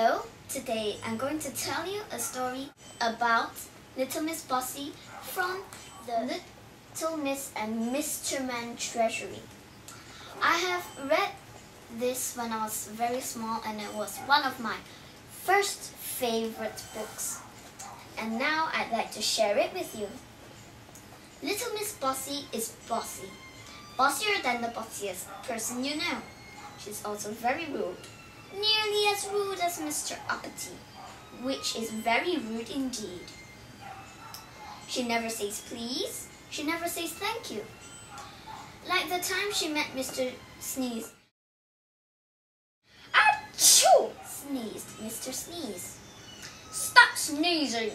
Hello, today I'm going to tell you a story about Little Miss Bossy from the Little Miss and Mr. Man Treasury. I have read this when I was very small and it was one of my first favorite books. And now I'd like to share it with you. Little Miss Bossy is bossy, bossier than the bossiest person you know. She's also very rude. Nearly as rude as Mr. Uppity, which is very rude indeed. She never says please, she never says thank you. Like the time she met Mr. Sneeze. Achoo! Sneezed Mr. Sneeze. Stop sneezing,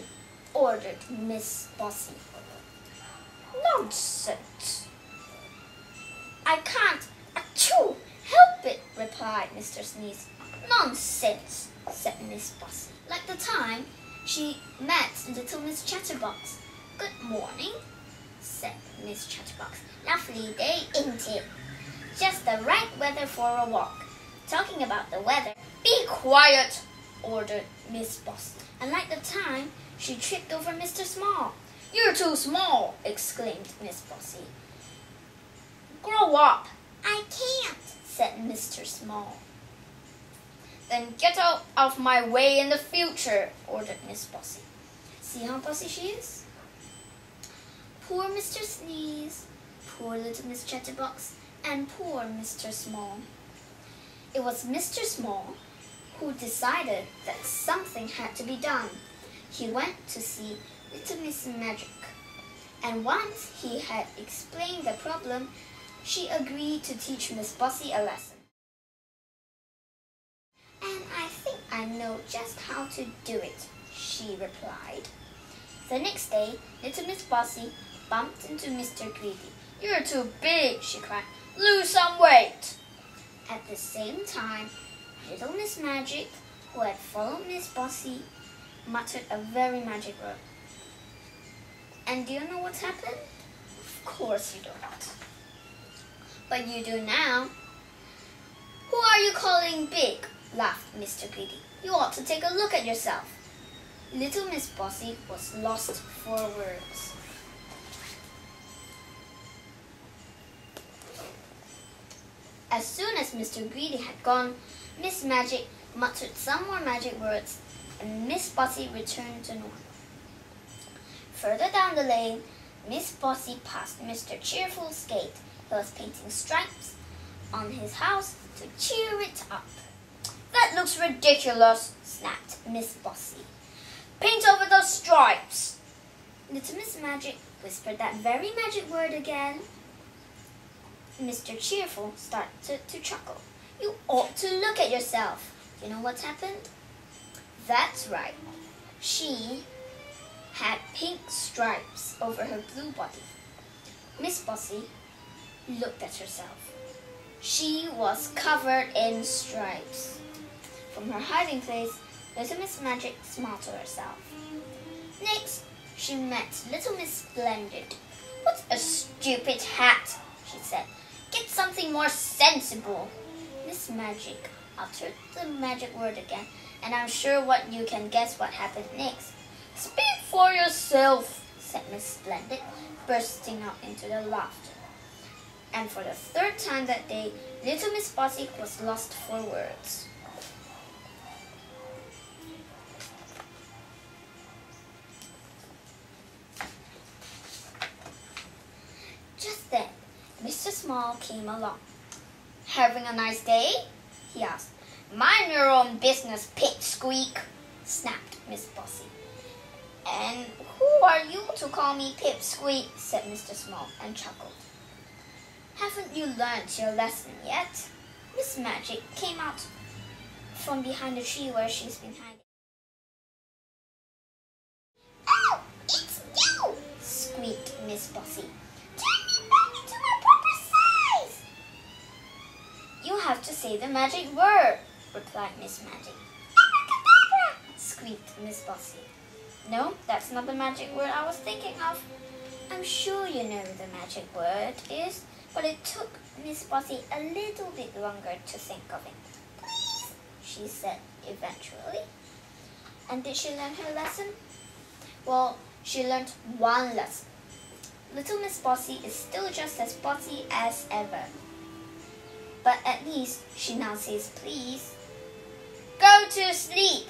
ordered Miss Bossy. Nonsense. I can't, achoo, help it, replied Mr. Sneeze. Nonsense, said Miss Bossy. Like the time she met Little Miss Chatterbox. Good morning, said Miss Chatterbox. Lovely day, ain't it? Just the right weather for a walk. Talking about the weather. Be quiet, ordered Miss Bossy. And like the time she tripped over Mr. Small. You're too small, exclaimed Miss Bossy. Grow up. I can't, said Mr. Small. Then get out of my way in the future, ordered Miss Bossy. See how bossy she is? Poor Mr. Sneeze, poor Little Miss Chatterbox, and poor Mr. Small. It was Mr. Small who decided that something had to be done. He went to see Little Miss Magic, and once he had explained the problem, she agreed to teach Miss Bossy a lesson. And I think I know just how to do it, she replied. The next day, Little Miss Bossy bumped into Mr. Greedy. You're too big, she cried. Lose some weight. At the same time, Little Miss Magic, who had followed Miss Bossy, muttered a very magic word. And do you know what happened? Of course you don't. But you do now. Who are you calling big? Laughed Mr. Greedy. You ought to take a look at yourself. Little Miss Bossy was lost for words. As soon as Mr. Greedy had gone, Miss Magic muttered some more magic words, and Miss Bossy returned to normal. Further down the lane, Miss Bossy passed Mr. Cheerful's gate. He was painting stripes on his house to cheer it up. That looks ridiculous, snapped Miss Bossy. Paint over those stripes. Little Miss Magic whispered that very magic word again. Mr. Cheerful started to chuckle. You ought to look at yourself. You know what's happened? That's right. She had pink stripes over her blue body. Miss Bossy looked at herself. She was covered in stripes. From her hiding place, Little Miss Magic smiled to herself. Next, she met Little Miss Splendid. What a stupid hat, she said. Get something more sensible. Miss Magic uttered the magic word again, and I'm sure you can guess what happened next. Speak for yourself, said Miss Splendid, bursting out into the laughter. And for the third time that day, Little Miss Bossy was lost for words. Just then, Mr. Small came along. Having a nice day? He asked. Mind your own business, pipsqueak, snapped Miss Bossy. And who are you to call me pipsqueak? Said Mr. Small and chuckled. Haven't you learnt your lesson yet? Miss Magic came out from behind the tree where she's been hiding. Oh, it's you! Squeaked Miss Bossy. Turn me back into my proper size! You have to say the magic word, replied Miss Magic. Abracadabra! Squeaked Miss Bossy. No, that's not the magic word I was thinking of. I'm sure you know the magic word is, but it took Miss Bossy a little bit longer to think of it. Please, she she said eventually. And did she learn her lesson? Well, she learned one lesson. Little Miss Bossy is still just as bossy as ever. But at least she now says please. Go to sleep,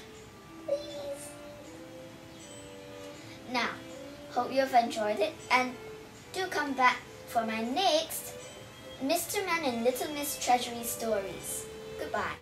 please. Now, hope you've enjoyed it, and do come back for my next Mr. Man and Little Miss Treasury stories. Goodbye.